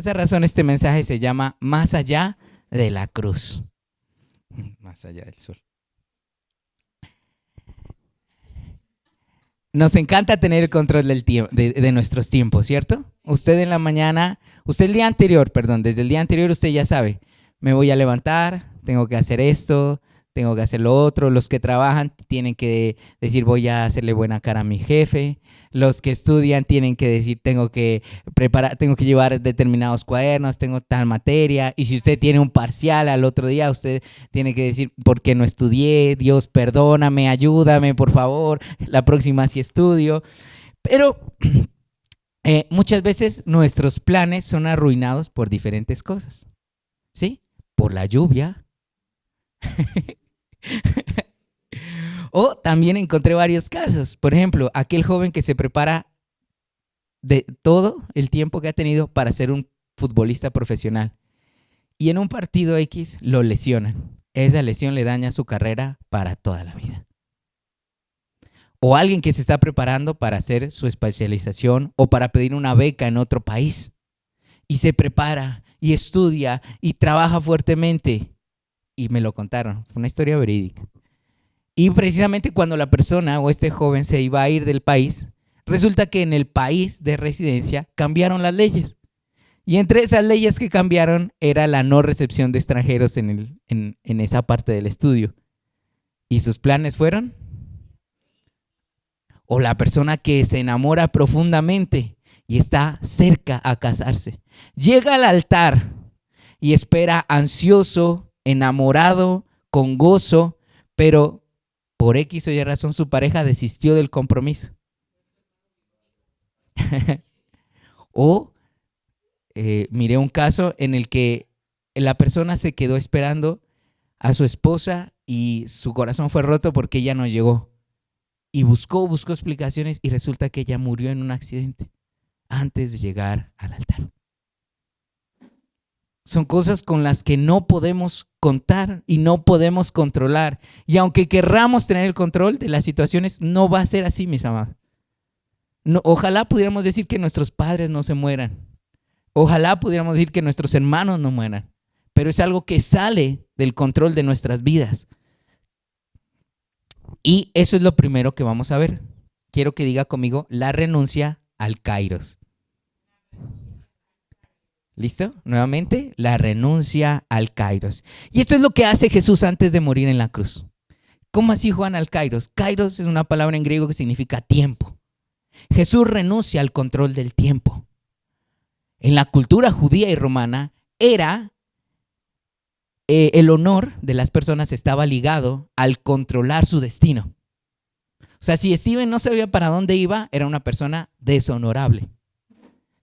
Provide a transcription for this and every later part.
esa razón este mensaje se llama Más allá de la cruz. Más allá del sol. Nos encanta tener el control del de nuestros tiempos, ¿cierto? Usted en la mañana, usted el día anterior, perdón, desde el día anterior usted ya sabe, me voy a levantar, tengo que hacer esto, tengo que hacer lo otro. Los que trabajan tienen que decir, voy a hacerle buena cara a mi jefe. Los que estudian tienen que decir, tengo que llevar determinados cuadernos, tengo tal materia. Y si usted tiene un parcial al otro día, usted tiene que decir, ¿por qué no estudié? Dios, perdóname, ayúdame, por favor. La próxima sí estudio. Pero muchas veces nuestros planes son arruinados por diferentes cosas. ¿Sí? Por la lluvia. O también encontré varios casos. Por ejemplo, aquel joven que se prepara de todo el tiempo que ha tenido para ser un futbolista profesional y en un partido X lo lesionan. Esa lesión le daña su carrera para toda la vida. O alguien que se está preparando para hacer su especialización o para pedir una beca en otro país y se prepara y estudia y trabaja fuertemente. Y me lo contaron, fue una historia verídica. Y precisamente cuando la persona o este joven se iba a ir del país, resulta que en el país de residencia cambiaron las leyes. Y entre esas leyes que cambiaron era la no recepción de extranjeros en esa parte del estudio. ¿Y sus planes fueron? O la persona que se enamora profundamente y está cerca a casarse. Llega al altar y espera ansioso, enamorado, con gozo, pero por X o Y razón su pareja desistió del compromiso. O miré un caso en el que la persona se quedó esperando a su esposa y su corazón fue roto porque ella no llegó. Y buscó explicaciones y resulta que ella murió en un accidente antes de llegar al altar. Son cosas con las que no podemos contar y no podemos controlar. Y aunque querramos tener el control de las situaciones, no va a ser así, mis amados. No, ojalá pudiéramos decir que nuestros padres no se mueran. Ojalá pudiéramos decir que nuestros hermanos no mueran. Pero es algo que sale del control de nuestras vidas. Y eso es lo primero que vamos a ver. Quiero que diga conmigo la renuncia al kairos. ¿Listo? Nuevamente, la renuncia al kairos. Y esto es lo que hace Jesús antes de morir en la cruz. ¿Cómo así, Juan, al kairos? Kairos es una palabra en griego que significa tiempo. Jesús renuncia al control del tiempo. En la cultura judía y romana era el honor de las personas estaba ligado al controlar su destino. O sea, si Steven no sabía para dónde iba, era una persona deshonorable.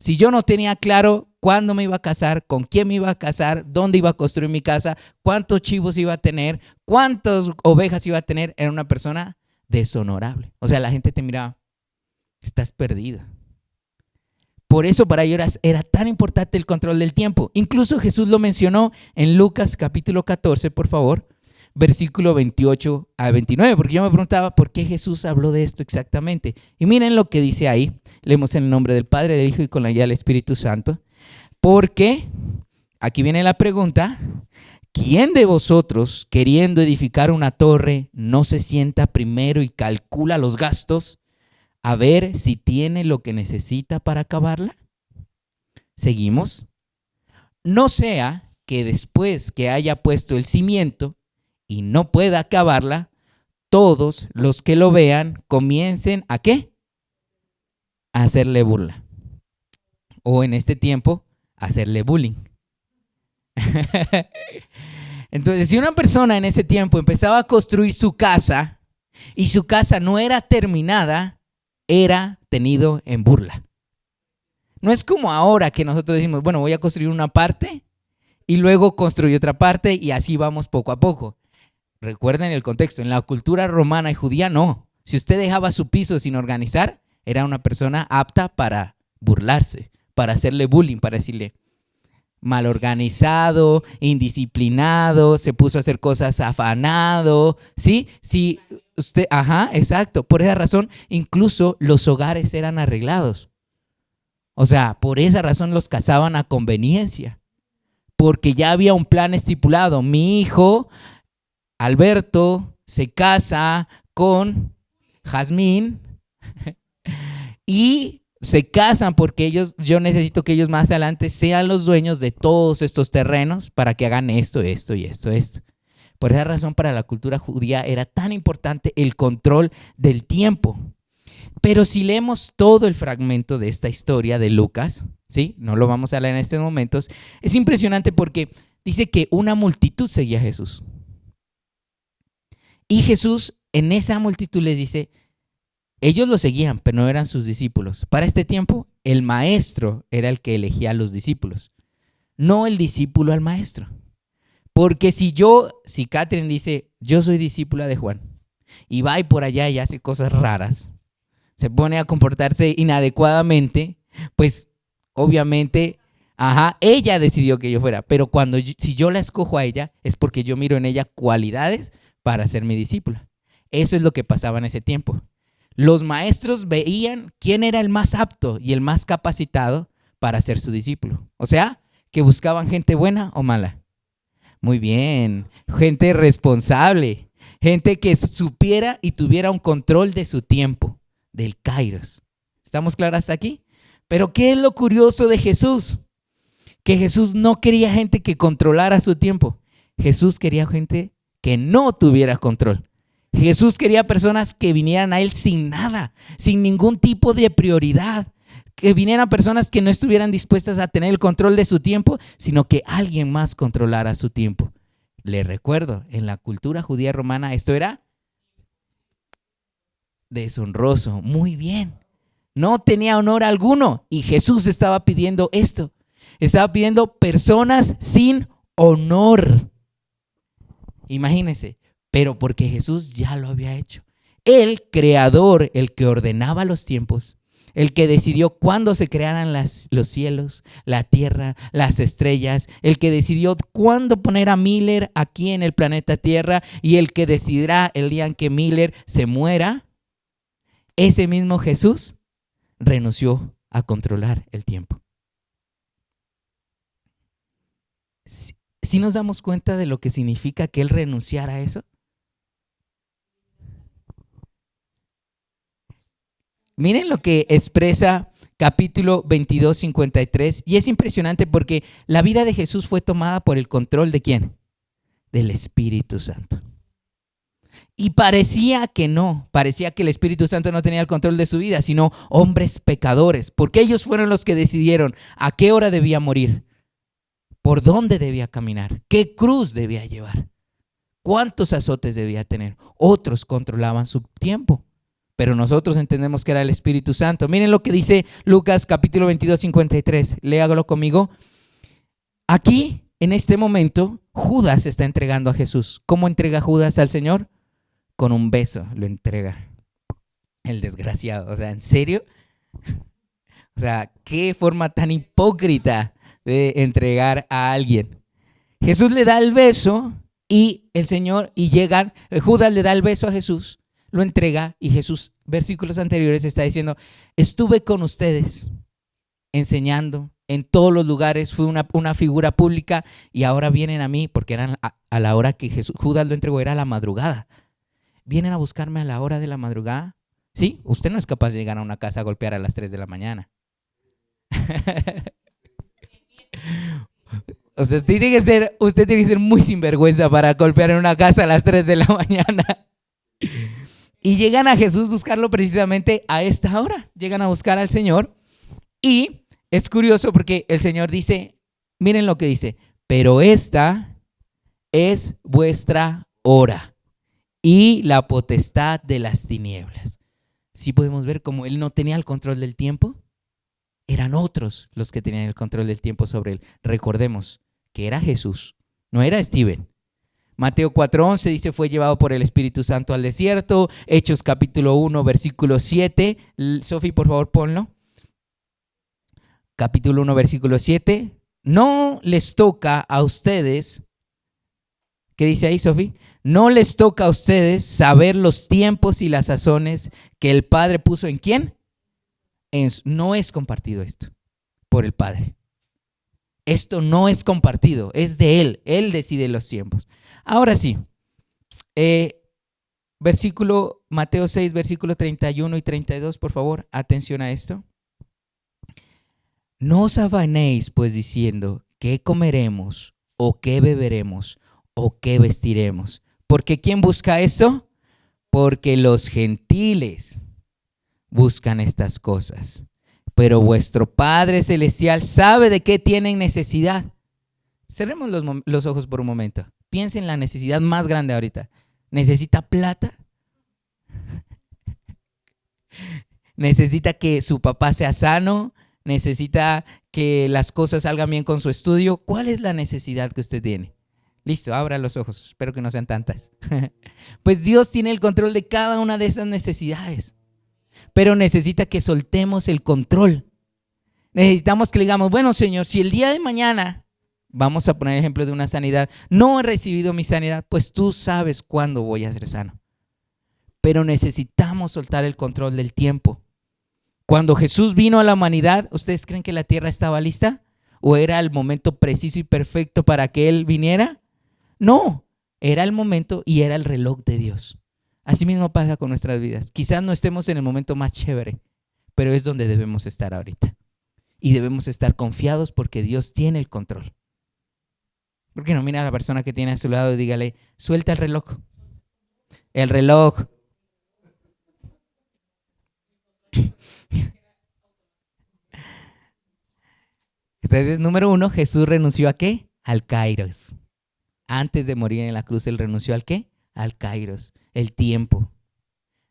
Si yo no tenía claro cuándo me iba a casar, con quién me iba a casar, dónde iba a construir mi casa, cuántos chivos iba a tener, cuántas ovejas iba a tener, era una persona deshonorable. O sea, la gente te miraba, estás perdida. Por eso para ellos era tan importante el control del tiempo. Incluso Jesús lo mencionó en Lucas capítulo 14, por favor, versículo 28 a 29, porque yo me preguntaba por qué Jesús habló de esto exactamente. Y miren lo que dice ahí. Leemos en el nombre del Padre, del Hijo y con la guía del Espíritu Santo. Porque, aquí viene la pregunta, ¿quién de vosotros, queriendo edificar una torre, no se sienta primero y calcula los gastos a ver si tiene lo que necesita para acabarla? Seguimos. No sea que después que haya puesto el cimiento y no pueda acabarla, todos los que lo vean comiencen ¿a qué? A hacerle burla. O en este tiempo, a hacerle bullying. Entonces, si una persona en ese tiempo empezaba a construir su casa y su casa no era terminada, era tenido en burla. No es como ahora que nosotros decimos, bueno, voy a construir una parte y luego construyo otra parte y así vamos poco a poco. Recuerden el contexto, en la cultura romana y judía no. Si usted dejaba su piso sin organizar, era una persona apta para burlarse, para hacerle bullying, para decirle mal organizado, indisciplinado, se puso a hacer cosas afanado, ¿sí? Sí, usted, ajá, exacto. Por esa razón, incluso los hogares eran arreglados. O sea, por esa razón los casaban a conveniencia, porque ya había un plan estipulado. Mi hijo, Alberto, se casa con Jazmín y se casan porque yo necesito que ellos más adelante sean los dueños de todos estos terrenos para que hagan esto, esto y esto, esto. Por esa razón, para la cultura judía era tan importante el control del tiempo. Pero si leemos todo el fragmento de esta historia de Lucas, ¿sí? No lo vamos a leer en estos momentos, es impresionante porque dice que una multitud seguía a Jesús. Y Jesús en esa multitud les dice, ellos lo seguían, pero no eran sus discípulos. Para este tiempo, el maestro era el que elegía a los discípulos, no el discípulo al maestro. Porque si Catherine dice, yo soy discípula de Juan, y va y por allá y hace cosas raras, se pone a comportarse inadecuadamente, pues obviamente, ella decidió que yo fuera. Pero si yo la escojo a ella, es porque yo miro en ella cualidades para ser mi discípula. Eso es lo que pasaba en ese tiempo. Los maestros veían quién era el más apto y el más capacitado para ser su discípulo. O sea, que buscaban gente buena o mala. Muy bien, gente responsable, gente que supiera y tuviera un control de su tiempo, del kairos. ¿Estamos claros hasta aquí? Pero ¿qué es lo curioso de Jesús? Que Jesús no quería gente que controlara su tiempo. Jesús quería gente que no tuviera control. Jesús quería personas que vinieran a Él sin nada, sin ningún tipo de prioridad. Que vinieran personas que no estuvieran dispuestas a tener el control de su tiempo, sino que alguien más controlara su tiempo. Les recuerdo, en la cultura judía romana esto era deshonroso. Muy bien. No tenía honor alguno. Y Jesús estaba pidiendo esto. Estaba pidiendo personas sin honor. Imagínense, pero porque Jesús ya lo había hecho. El creador, el que ordenaba los tiempos, el que decidió cuándo se crearan los cielos, la tierra, las estrellas, el que decidió cuándo poner a Miller aquí en el planeta Tierra y el que decidirá el día en que Miller se muera, ese mismo Jesús renunció a controlar el tiempo. ¿Sí nos damos cuenta de lo que significa que Él renunciara a eso? Miren lo que expresa capítulo 22, 53, y es impresionante porque la vida de Jesús fue tomada por el control ¿de quién? Del Espíritu Santo. Y parecía que el Espíritu Santo no tenía el control de su vida, sino hombres pecadores, porque ellos fueron los que decidieron a qué hora debía morir, por dónde debía caminar, qué cruz debía llevar, cuántos azotes debía tener. Otros controlaban su tiempo, pero nosotros entendemos que era el Espíritu Santo. Miren lo que dice Lucas capítulo 22, 53. Léalo conmigo. Aquí, en este momento, Judas está entregando a Jesús. ¿Cómo entrega Judas al Señor? Con un beso lo entrega. El desgraciado. O sea, ¿en serio? O sea, qué forma tan hipócrita de entregar a alguien. Jesús le da el beso y Judas le da el beso a Jesús, lo entrega y Jesús, versículos anteriores, está diciendo, estuve con ustedes enseñando en todos los lugares, fui una figura pública y ahora vienen a mí, porque eran a la hora que Judas lo entregó, era a la madrugada. Vienen a buscarme a la hora de la madrugada. Sí, usted no es capaz de llegar a una casa a golpear a las 3 de la mañana. O sea, usted tiene que ser muy sinvergüenza para golpear en una casa a las 3 de la mañana. Y llegan a Jesús buscarlo precisamente a esta hora. Llegan a buscar al Señor. Y es curioso porque el Señor dice, miren lo que dice, pero esta es vuestra hora y la potestad de las tinieblas. ¿Sí podemos ver cómo Él no tenía el control del tiempo? Eran otros los que tenían el control del tiempo sobre Él. Recordemos que era Jesús, no era Steven. Mateo 4:11 dice, fue llevado por el Espíritu Santo al desierto. Hechos capítulo 1, versículo 7. Sofi, por favor, ponlo. Capítulo 1, versículo 7. No les toca a ustedes, ¿qué dice ahí, Sofi? No les toca a ustedes saber los tiempos y las sazones que el Padre puso ¿en quién? No es compartido esto. por el Padre. Esto no es compartido, es de Él. Él decide los tiempos. Ahora sí, Mateo 6, versículo 31 y 32, por favor, atención a esto. No os afanéis pues diciendo, ¿qué comeremos? ¿O qué beberemos? ¿O qué vestiremos? Porque ¿quién busca esto? Porque los gentiles buscan estas cosas. Pero vuestro Padre Celestial sabe de qué tienen necesidad. Cerremos los ojos por un momento. Piensa en la necesidad más grande ahorita. ¿Necesita plata? ¿Necesita que su papá sea sano? ¿Necesita que las cosas salgan bien con su estudio? ¿Cuál es la necesidad que usted tiene? Listo, abra los ojos. Espero que no sean tantas. Pues Dios tiene el control de cada una de esas necesidades. Pero necesita que soltemos el control. Necesitamos que le digamos, bueno, Señor, si el día de mañana, vamos a poner ejemplo de una sanidad, no he recibido mi sanidad, pues tú sabes cuándo voy a ser sano. Pero necesitamos soltar el control del tiempo. Cuando Jesús vino a la humanidad, ¿ustedes creen que la tierra estaba lista? ¿O era el momento preciso y perfecto para que Él viniera? No, era el momento y era el reloj de Dios. Así mismo pasa con nuestras vidas. Quizás no estemos en el momento más chévere, pero es donde debemos estar ahorita. Y debemos estar confiados porque Dios tiene el control. ¿Por qué no mira a la persona que tiene a su lado y dígale, suelta el reloj? El reloj. Entonces, número 1, Jesús renunció ¿a qué? Al kairos. Antes de morir en la cruz, Él renunció ¿al qué? Al kairos, el tiempo.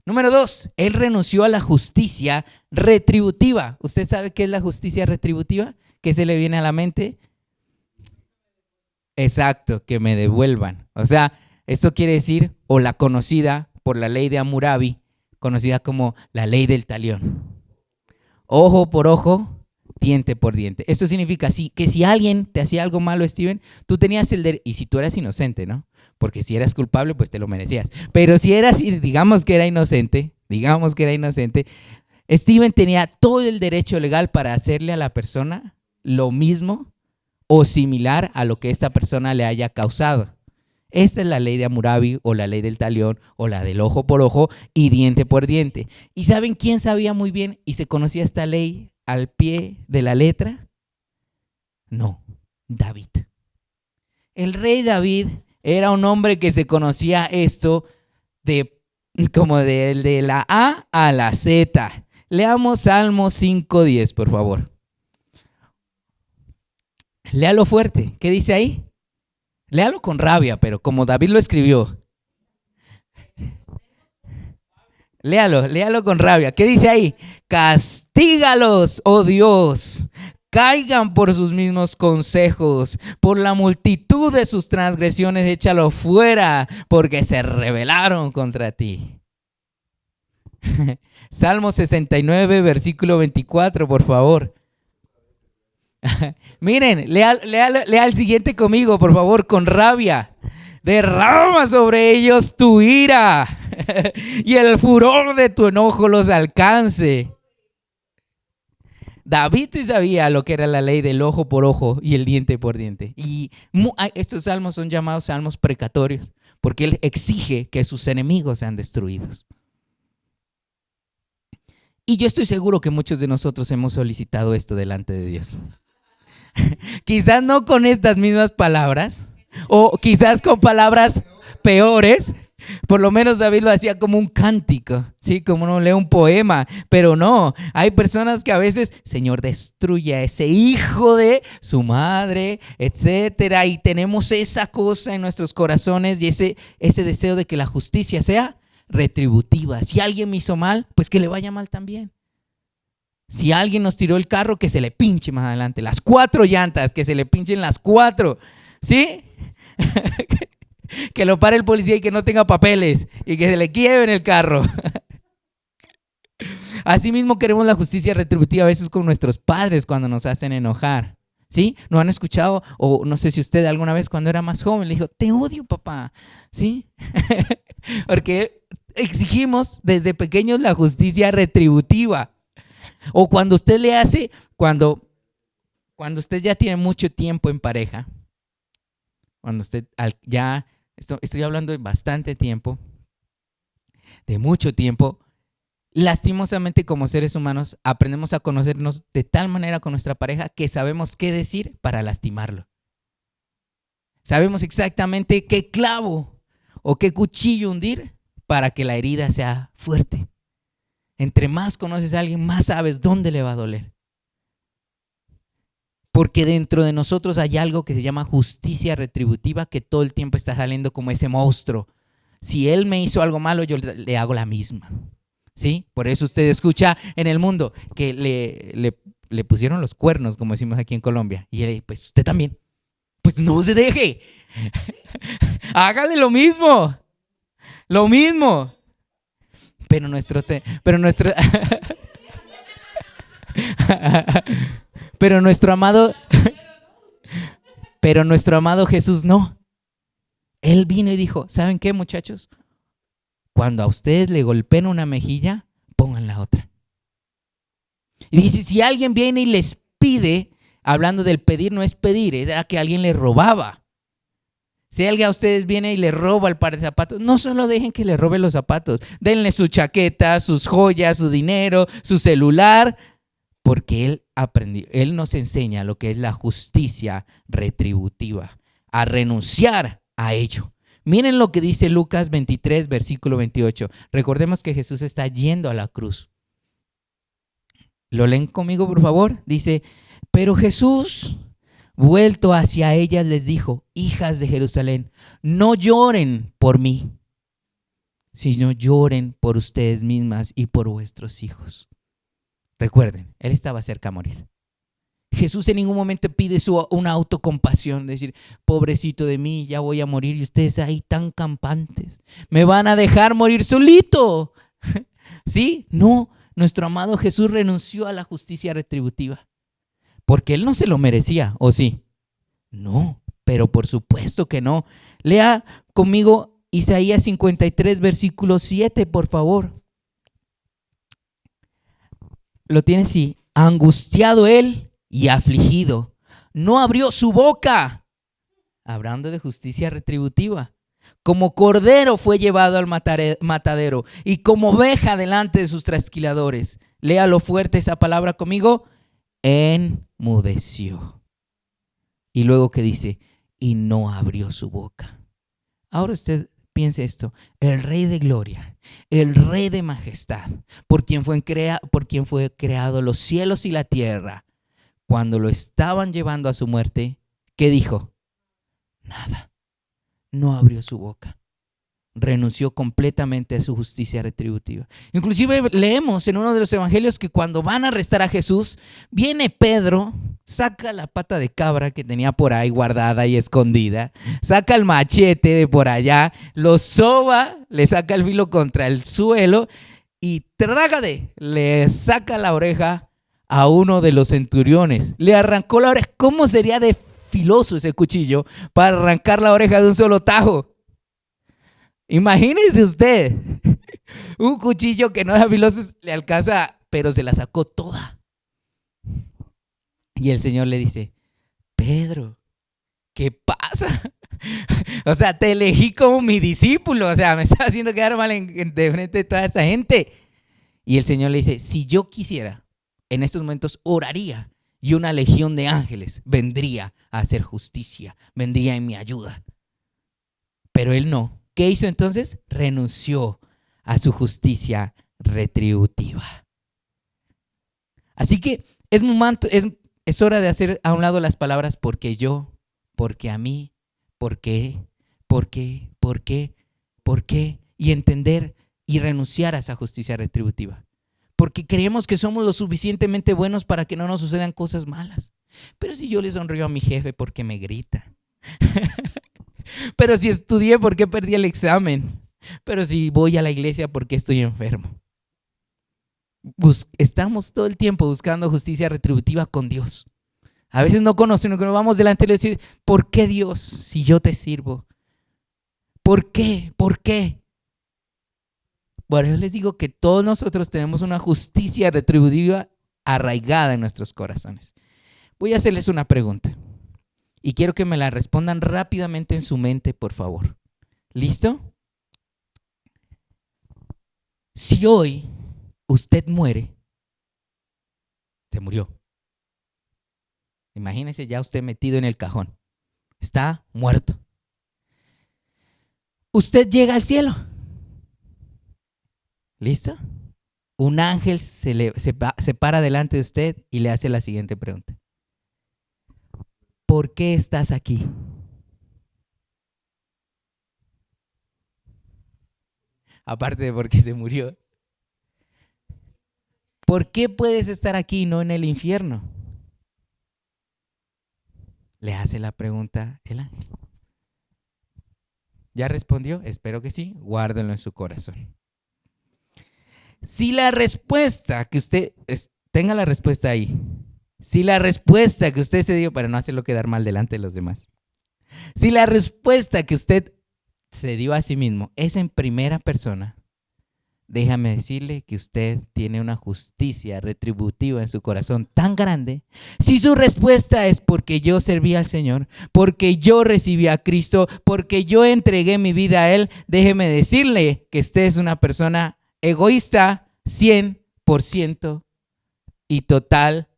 Número 2, Él renunció a la justicia retributiva. ¿Usted sabe qué es la justicia retributiva? ¿Qué se le viene a la mente? Exacto, que me devuelvan. O sea, esto quiere decir, o la conocida por la ley de Hammurabi, conocida como la ley del talión. Ojo por ojo, diente por diente. Esto significa que si alguien te hacía algo malo, Steven, tú tenías el derecho, y si tú eras inocente, ¿no? Porque si eras culpable, pues te lo merecías. Pero si eras, digamos que era inocente, Steven tenía todo el derecho legal para hacerle a la persona lo mismo o similar a lo que esta persona le haya causado. Esta es la ley de Hammurabi o la ley del talión o la del ojo por ojo y diente por diente. ¿Y saben quién sabía muy bien y se conocía esta ley al pie de la letra? No, David. El rey David era un hombre que se conocía esto como de la A a la Z. Leamos Salmo 5:10, por favor. Léalo fuerte. ¿Qué dice ahí? Léalo con rabia, pero como David lo escribió. Léalo con rabia. ¿Qué dice ahí? Castígalos, oh Dios. Caigan por sus mismos consejos. Por la multitud de sus transgresiones, échalo fuera, porque se rebelaron contra ti. Salmo 69, versículo 24, por favor. Miren, lea el siguiente conmigo, por favor, con rabia. Derrama sobre ellos tu ira y el furor de tu enojo los alcance. David sí sabía lo que era la ley del ojo por ojo y el diente por diente. Y estos salmos son llamados salmos precatorios porque él exige que sus enemigos sean destruidos. Y yo estoy seguro que muchos de nosotros hemos solicitado esto delante de Dios. Quizás no con estas mismas palabras, o quizás con palabras peores. Por lo menos David lo hacía como un cántico, ¿sí? Como uno lee un poema, pero no, hay personas que a veces, Señor, destruye a ese hijo de su madre, etcétera, y tenemos esa cosa en nuestros corazones y ese deseo de que la justicia sea retributiva. Si alguien me hizo mal, pues que le vaya mal también. Si alguien nos tiró el carro, que se le pinche más adelante. Las 4 llantas, que se le pinchen las 4. ¿Sí? Que lo pare el policía y que no tenga papeles. Y que se le lleven el carro. Asimismo queremos la justicia retributiva a veces con nuestros padres cuando nos hacen enojar. ¿Sí? ¿No han escuchado? O no sé si usted alguna vez cuando era más joven le dijo, te odio, papá. ¿Sí? Porque exigimos desde pequeños la justicia retributiva. O cuando usted le hace, cuando Cuando usted ya tiene mucho tiempo en pareja, cuando usted ya, estoy hablando de bastante tiempo, de mucho tiempo, lastimosamente como seres humanos aprendemos a conocernos de tal manera con nuestra pareja que sabemos qué decir para lastimarlo. Sabemos exactamente qué clavo o qué cuchillo hundir para que la herida sea fuerte. Entre más conoces a alguien, más sabes dónde le va a doler. Porque dentro de nosotros hay algo que se llama justicia retributiva que todo el tiempo está saliendo como ese monstruo. Si él me hizo algo malo, yo le hago la misma. ¿Sí? Por eso usted escucha en el mundo que le pusieron los cuernos, como decimos aquí en Colombia. Y él, pues usted también. Pues no se deje. Hágale lo mismo. Lo mismo. Pero nuestro pero nuestro amado Jesús no. Él vino y dijo, ¿saben qué, muchachos? Cuando a ustedes le golpeen una mejilla, pongan la otra. Y dice, si alguien viene y les pide, hablando del pedir, no es pedir, era que alguien le robaba. Si alguien a ustedes viene y le roba el par de zapatos, no solo dejen que le robe los zapatos, denle su chaqueta, sus joyas, su dinero, su celular, porque él aprendió, él nos enseña lo que es la justicia retributiva, a renunciar a ello. Miren lo que dice Lucas 23, versículo 28. Recordemos que Jesús está yendo a la cruz. ¿Lo leen conmigo, por favor? Dice, pero Jesús, vuelto hacia ellas, les dijo, hijas de Jerusalén, no lloren por mí, sino lloren por ustedes mismas y por vuestros hijos. Recuerden, él estaba cerca a morir. Jesús en ningún momento pide una autocompasión, decir, pobrecito de mí, ya voy a morir y ustedes ahí tan campantes, me van a dejar morir solito. ¿Sí? No, nuestro amado Jesús renunció a la justicia retributiva, porque él no se lo merecía, ¿o sí? No, pero por supuesto que no. Lea conmigo Isaías 53, versículo 7, por favor. Lo tiene así, angustiado él y afligido, no abrió su boca, hablando de justicia retributiva. Como cordero fue llevado al matadero y como oveja delante de sus trasquiladores. Léalo fuerte esa palabra conmigo, enmudeció. Y luego que dice, y no abrió su boca. Ahora usted piense esto, el Rey de gloria, el Rey de majestad, por quien fue creado los cielos y la tierra, cuando lo estaban llevando a su muerte, ¿qué dijo? Nada, no abrió su boca, renunció completamente a su justicia retributiva. Inclusive leemos en uno de los evangelios que cuando van a arrestar a Jesús, viene Pedro, saca la pata de cabra que tenía por ahí guardada y escondida, saca el machete de por allá, lo soba, le saca el filo contra el suelo y trágate, le saca la oreja a uno de los centuriones, le arrancó la oreja. ¿Cómo sería de filoso ese cuchillo para arrancar la oreja de un solo tajo? Imagínese usted, un cuchillo que no da filoso le alcanza, pero se la sacó toda. Y el Señor le dice, Pedro, ¿qué pasa? O sea, te elegí como mi discípulo, o sea, me estás haciendo quedar mal de frente de toda esta gente. Y el Señor le dice, si yo quisiera, en estos momentos oraría y una legión de ángeles vendría a hacer justicia, vendría en mi ayuda. Pero él no. ¿Qué hizo entonces? Renunció a su justicia retributiva. Así que es hora de hacer a un lado las palabras porque yo, porque a mí, por qué, y entender y renunciar a esa justicia retributiva. Porque creemos que somos lo suficientemente buenos para que no nos sucedan cosas malas. Pero si yo le sonrío a mi jefe porque me grita. Pero si estudié, ¿por qué perdí el examen? Pero si voy a la iglesia, ¿por qué estoy enfermo? Estamos todo el tiempo buscando justicia retributiva con Dios. A veces no conocemos, cuando vamos delante de Dios y decimos, ¿por qué Dios si yo te sirvo? ¿Por qué? ¿Por qué? Por eso les digo que todos nosotros tenemos una justicia retributiva arraigada en nuestros corazones. Voy a hacerles una pregunta y quiero que me la respondan rápidamente en su mente, por favor. ¿Listo? Si hoy usted muere, se murió. Imagínese ya usted metido en el cajón. Está muerto. Usted llega al cielo. ¿Listo? Un ángel se para delante de usted y le hace la siguiente pregunta. ¿Por qué estás aquí? Aparte de porque se murió. ¿Por qué puedes estar aquí y no en el infierno? Le hace la pregunta el ángel. ¿Ya respondió? Espero que sí. Guárdenlo en su corazón. Si la respuesta que usted, tenga la respuesta ahí. Si la respuesta que usted se dio, para no hacerlo quedar mal delante de los demás. Si la respuesta que usted se dio a sí mismo es en primera persona, déjame decirle que usted tiene una justicia retributiva en su corazón tan grande. Si su respuesta es porque yo serví al Señor, porque yo recibí a Cristo, porque yo entregué mi vida a Él, déjeme decirle que usted es una persona egoísta 100% y totalmente.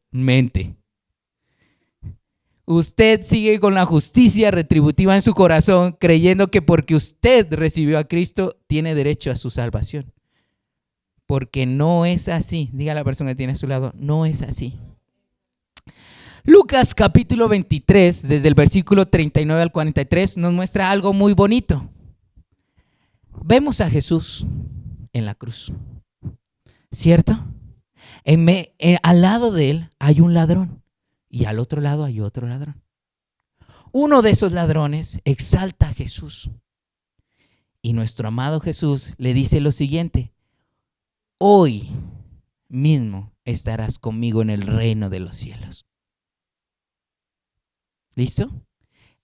Usted sigue con la justicia retributiva en su corazón, creyendo que porque usted recibió a Cristo, tiene derecho a su salvación. Porque no es así. Diga a la persona que tiene a su lado, no es así. Lucas capítulo 23, desde el versículo 39 al 43, nos muestra algo muy bonito. Vemos a Jesús en la cruz, ¿cierto? Al lado de él hay un ladrón y al otro lado hay otro ladrón. Uno de esos ladrones exalta a Jesús y nuestro amado Jesús le dice lo siguiente: hoy mismo estarás conmigo en el reino de los cielos. ¿Listo?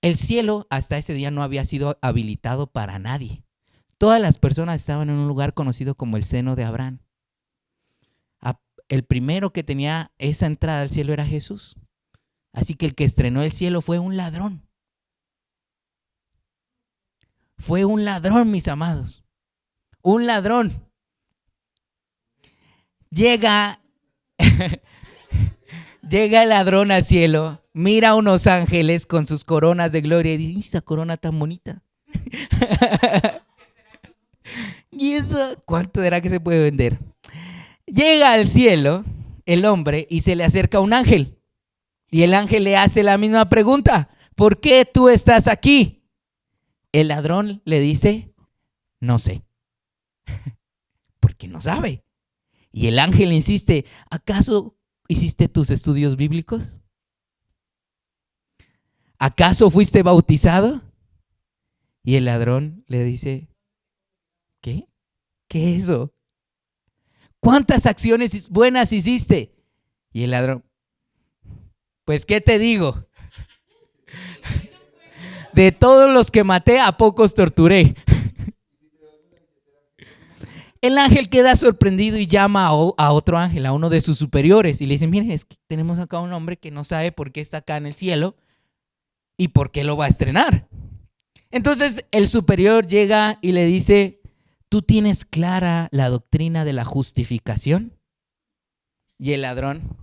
El cielo hasta ese día no había sido habilitado para nadie. Todas las personas estaban en un lugar conocido como el seno de Abraham. El primero que tenía esa entrada al cielo era Jesús. Así que el que estrenó el cielo fue un ladrón. Fue un ladrón, mis amados. Un ladrón. Llega el ladrón al cielo, mira a unos ángeles con sus coronas de gloria y dice: esa corona tan bonita. ¿Y eso cuánto será que se puede vender? Llega al cielo el hombre y se le acerca un ángel. Y el ángel le hace la misma pregunta: ¿por qué tú estás aquí? El ladrón le dice: no sé. Porque no sabe. Y el ángel insiste: ¿acaso hiciste tus estudios bíblicos? ¿Acaso fuiste bautizado? Y el ladrón le dice: ¿qué? ¿Qué es eso? ¿Cuántas acciones buenas hiciste? Y el ladrón: pues, ¿qué te digo? De todos los que maté, a pocos torturé. El ángel queda sorprendido y llama a otro ángel, a uno de sus superiores, y le dice: miren, es que tenemos acá un hombre que no sabe por qué está acá en el cielo y por qué lo va a estrenar. Entonces el superior llega y le dice: ¿tú tienes clara la doctrina de la justificación? Y el ladrón: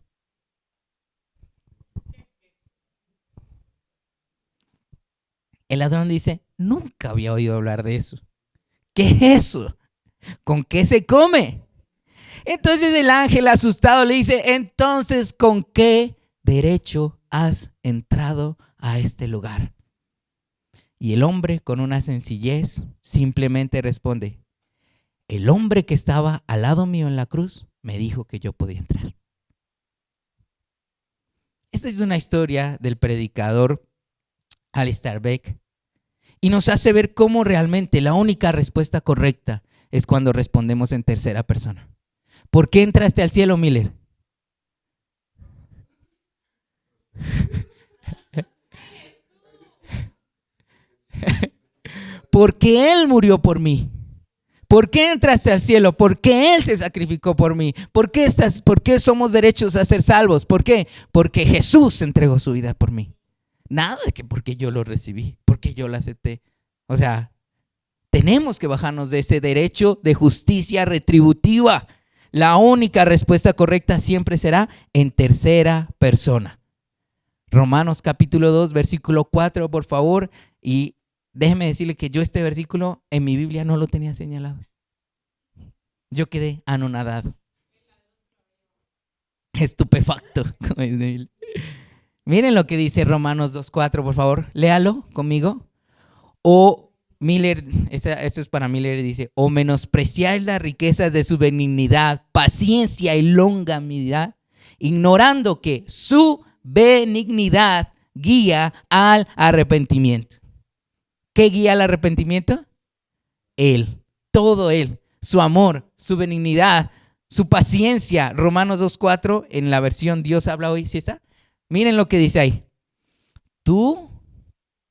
dice: nunca había oído hablar de eso. ¿Qué es eso? ¿Con qué se come? Entonces el ángel asustado le dice: entonces, ¿con qué derecho has entrado a este lugar? Y el hombre, con una sencillez, simplemente responde: el hombre que estaba al lado mío en la cruz me dijo que yo podía entrar. Esta es una historia del predicador Alistair Begg y nos hace ver cómo realmente la única respuesta correcta es cuando respondemos en tercera persona. ¿Por qué entraste al cielo, Miller? Porque Él murió por mí. ¿Por qué entraste al cielo? Porque Él se sacrificó por mí. ¿Por qué somos derechos a ser salvos? ¿Por qué? Porque Jesús entregó su vida por mí. Nada de que porque yo lo recibí, porque yo lo acepté. O sea, tenemos que bajarnos de ese derecho de justicia retributiva. La única respuesta correcta siempre será en tercera persona. Romanos capítulo 2, versículo 4, por favor. Y déjeme decirle que yo este versículo en mi Biblia no lo tenía señalado. Yo quedé anonadado, estupefacto. Miren lo que dice Romanos 2:4, por favor. Léalo conmigo. O Miller, esto es para Miller, dice: o menospreciáis las riquezas de su benignidad, paciencia y longanimidad, ignorando que su benignidad guía al arrepentimiento. ¿Qué guía al arrepentimiento? Él, todo Él, su amor, su benignidad, su paciencia. Romanos 2:4 en la versión Dios habla hoy, ¿sí está? Miren lo que dice ahí. Tú,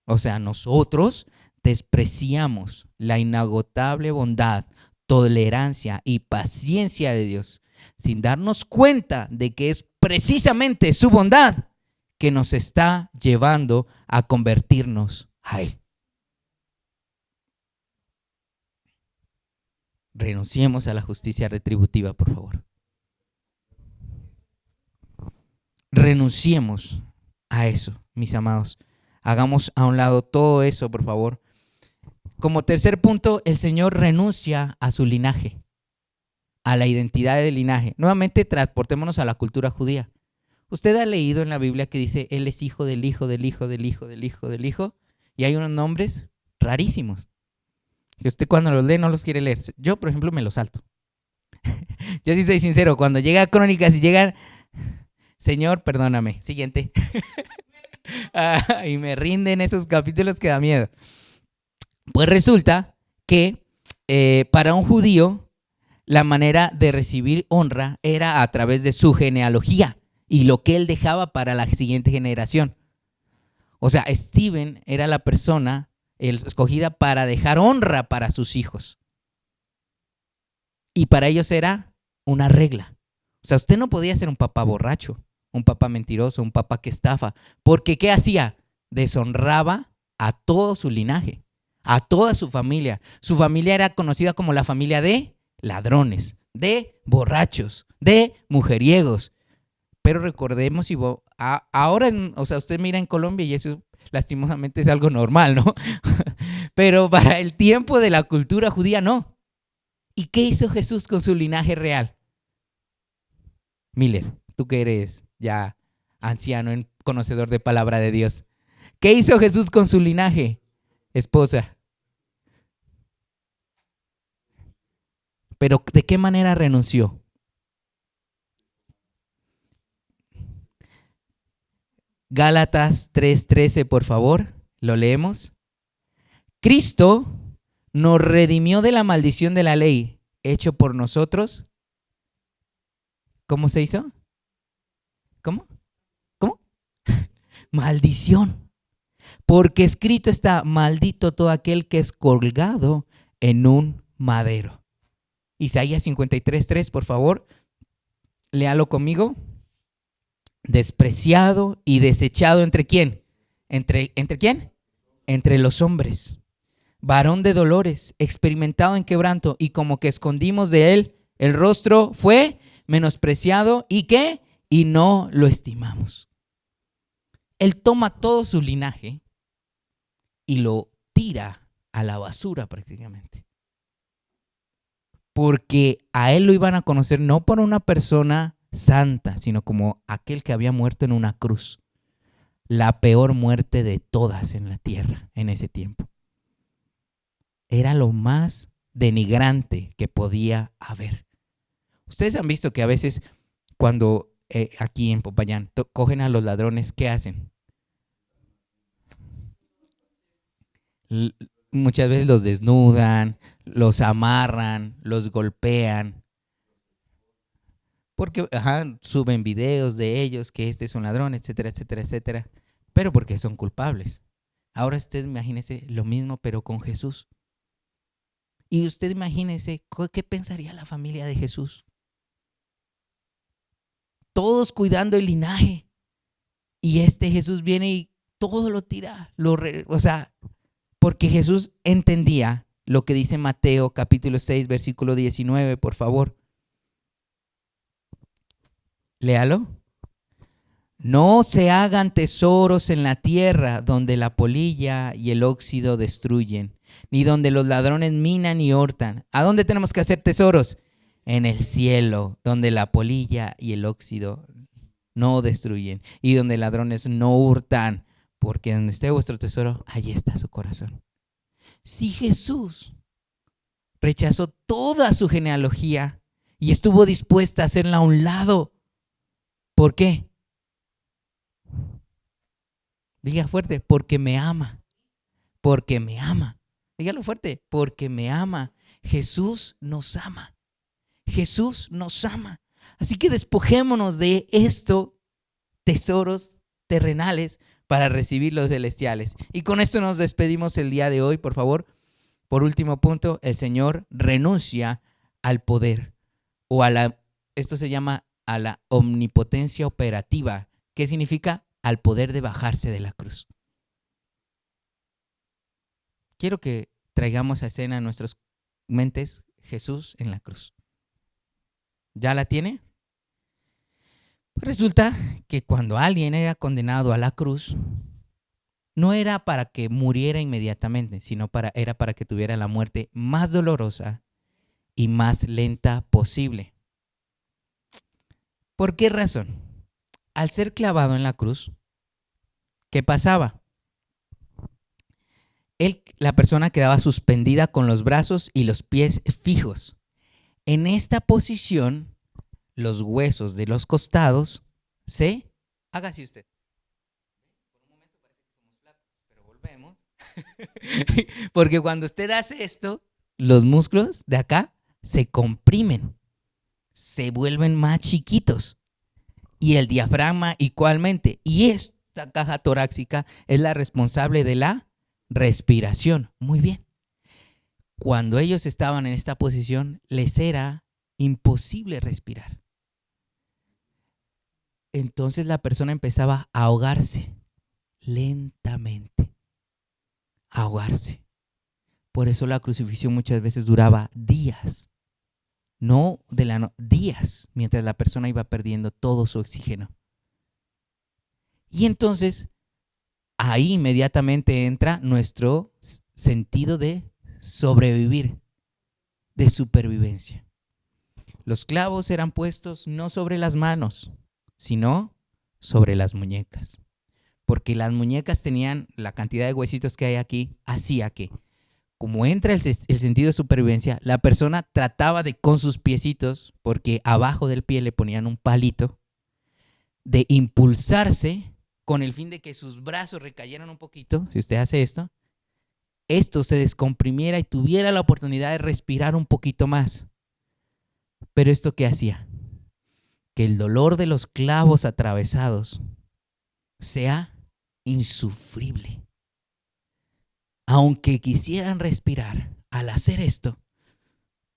o sea, nosotros despreciamos la inagotable bondad, tolerancia y paciencia de Dios, sin darnos cuenta de que es precisamente su bondad que nos está llevando a convertirnos a Él. Renunciemos a la justicia retributiva, por favor. Renunciemos a eso, mis amados. Hagamos a un lado todo eso, por favor. Como tercer punto, el Señor renuncia a su linaje, a la identidad del linaje. Nuevamente, transportémonos a la cultura judía. Usted ha leído en la Biblia que dice: Él es hijo del hijo del hijo del hijo del hijo del hijo. Y hay unos nombres rarísimos que usted cuando los lee no los quiere leer. Yo, por ejemplo, me los salto. Yo sí soy sincero. Cuando llega a Crónicas y llegan: Señor, perdóname. Siguiente. Y me rinden esos capítulos que da miedo. Pues resulta que para un judío la manera de recibir honra era a través de su genealogía y lo que él dejaba para la siguiente generación. O sea, Stephen era la persona escogida para dejar honra para sus hijos. Y para ellos era una regla. O sea, usted no podía ser un papá borracho, un papá mentiroso, un papá que estafa. Porque ¿qué hacía? Deshonraba a todo su linaje, a toda su familia. Su familia era conocida como la familia de ladrones, de borrachos, de mujeriegos. Pero recordemos, ahora, o sea, usted mira en Colombia y eso lastimosamente es algo normal, ¿no? Pero para el tiempo de la cultura judía, no. ¿Y qué hizo Jesús con su linaje real? Miller, tú que eres ya anciano, conocedor de palabra de Dios. ¿Qué hizo Jesús con su linaje, esposa? Pero ¿de qué manera renunció? Gálatas 3:13, por favor, lo leemos. Cristo nos redimió de la maldición de la ley, hecho por nosotros. ¿Cómo se hizo? ¿Cómo? Maldición. Porque escrito está: maldito todo aquel que es colgado en un madero. Isaías 53:3, por favor, léalo conmigo. Despreciado y desechado ¿entre quién? ¿Entre quién? Entre los hombres. Varón de dolores, experimentado en quebranto, y como que escondimos de él el rostro, fue menospreciado. ¿Y qué? Y no lo estimamos. Él toma todo su linaje y lo tira a la basura prácticamente. Porque a él lo iban a conocer no por una persona santa, sino como aquel que había muerto en una cruz. La peor muerte de todas en la tierra en ese tiempo. Era lo más denigrante que podía haber. Ustedes han visto que a veces cuando aquí en Popayán cogen a los ladrones, ¿qué hacen? Muchas veces los desnudan, los amarran, los golpean. Porque suben videos de ellos, que este es un ladrón, etcétera, etcétera, etcétera. Pero porque son culpables. Ahora usted imagínese lo mismo, pero con Jesús. Y usted imagínese qué pensaría la familia de Jesús. Todos cuidando el linaje. Y Jesús viene y todo lo tira. Porque Jesús entendía lo que dice Mateo capítulo 6, versículo 19, por favor. Léalo. No se hagan tesoros en la tierra donde la polilla y el óxido destruyen, ni donde los ladrones minan y hurtan. ¿A dónde tenemos que hacer tesoros? En el cielo, donde la polilla y el óxido no destruyen y donde ladrones no hurtan, porque donde esté vuestro tesoro, allí está su corazón. Si Jesús rechazó toda su genealogía y estuvo dispuesta a hacerla a un lado, ¿por qué? Diga fuerte, porque me ama. Porque me ama. Dígalo fuerte, porque me ama. Jesús nos ama. Jesús nos ama. Así que despojémonos de estos tesoros terrenales para recibir los celestiales. Y con esto nos despedimos el día de hoy, por favor. Por último punto, el Señor renuncia al poder o esto se llama a la omnipotencia operativa. ¿Qué significa? Al poder de bajarse de la cruz. Quiero que traigamos a escena en nuestras mentes Jesús en la cruz. ¿Ya la tiene? Resulta que cuando alguien era condenado a la cruz, no era para que muriera inmediatamente, sino era para que tuviera la muerte más dolorosa y más lenta posible. ¿Por qué razón? Al ser clavado en la cruz, ¿qué pasaba? La persona quedaba suspendida con los brazos y los pies fijos. En esta posición, los huesos de los costados hágase usted. Por un momento parece que somos flacos, pero volvemos. Porque cuando usted hace esto, los músculos de acá se comprimen, se vuelven más chiquitos. Y el diafragma igualmente. Y esta caja torácica es la responsable de la respiración. Muy bien. Cuando ellos estaban en esta posición, les era imposible respirar. Entonces la persona empezaba a ahogarse lentamente. A ahogarse. Por eso la crucifixión muchas veces duraba días. Días, mientras la persona iba perdiendo todo su oxígeno. Y entonces, ahí inmediatamente entra nuestro sentido de sobrevivir, de supervivencia. Los clavos eran puestos no sobre las manos, sino sobre las muñecas. Porque las muñecas tenían la cantidad de huesitos que hay aquí, hacía que, como entra el sentido de supervivencia, la persona trataba de, con sus piecitos, porque abajo del pie le ponían un palito, de impulsarse con el fin de que sus brazos recayeran un poquito. Si usted hace esto se descomprimiera y tuviera la oportunidad de respirar un poquito más. Pero ¿esto qué hacía? Que el dolor de los clavos atravesados sea insufrible. Aunque quisieran respirar, al hacer esto,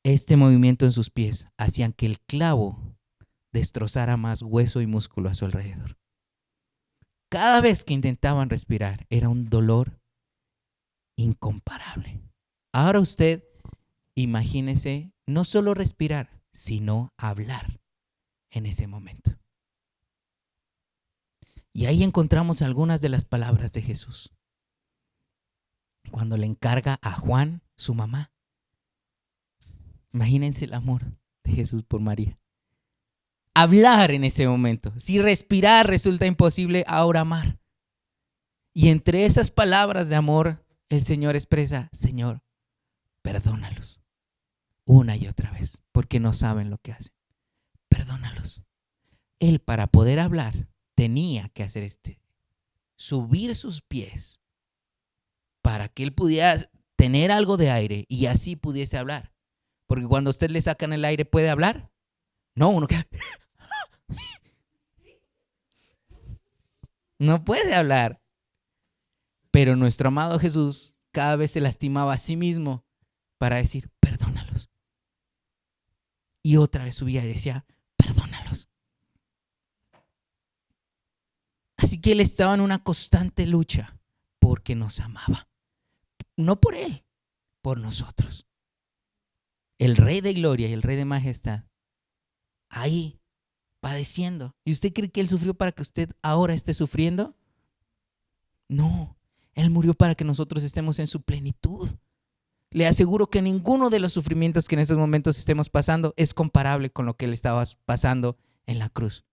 este movimiento en sus pies hacían que el clavo destrozara más hueso y músculo a su alrededor. Cada vez que intentaban respirar era un dolor incomparable. Ahora usted imagínese no solo respirar, sino hablar en ese momento. Y ahí encontramos algunas de las palabras de Jesús. Cuando le encarga a Juan, su mamá. Imagínense el amor de Jesús por María. Hablar en ese momento. Si respirar resulta imposible, ahora amar. Y entre esas palabras de amor, el Señor expresa: Señor, perdónalos una y otra vez, porque no saben lo que hacen. Perdónalos. Él, para poder hablar, tenía que hacer subir sus pies para que él pudiera tener algo de aire y así pudiese hablar. Porque cuando a usted le sacan el aire, ¿puede hablar? No, uno que no puede hablar. Pero nuestro amado Jesús cada vez se lastimaba a sí mismo para decir, perdónalos. Y otra vez subía y decía, perdónalos. Así que Él estaba en una constante lucha porque nos amaba. No por Él, por nosotros. El Rey de Gloria y el Rey de Majestad, ahí padeciendo. ¿Y usted cree que Él sufrió para que usted ahora esté sufriendo? No, Él murió para que nosotros estemos en su plenitud. Le aseguro que ninguno de los sufrimientos que en estos momentos estemos pasando es comparable con lo que Él estaba pasando en la cruz.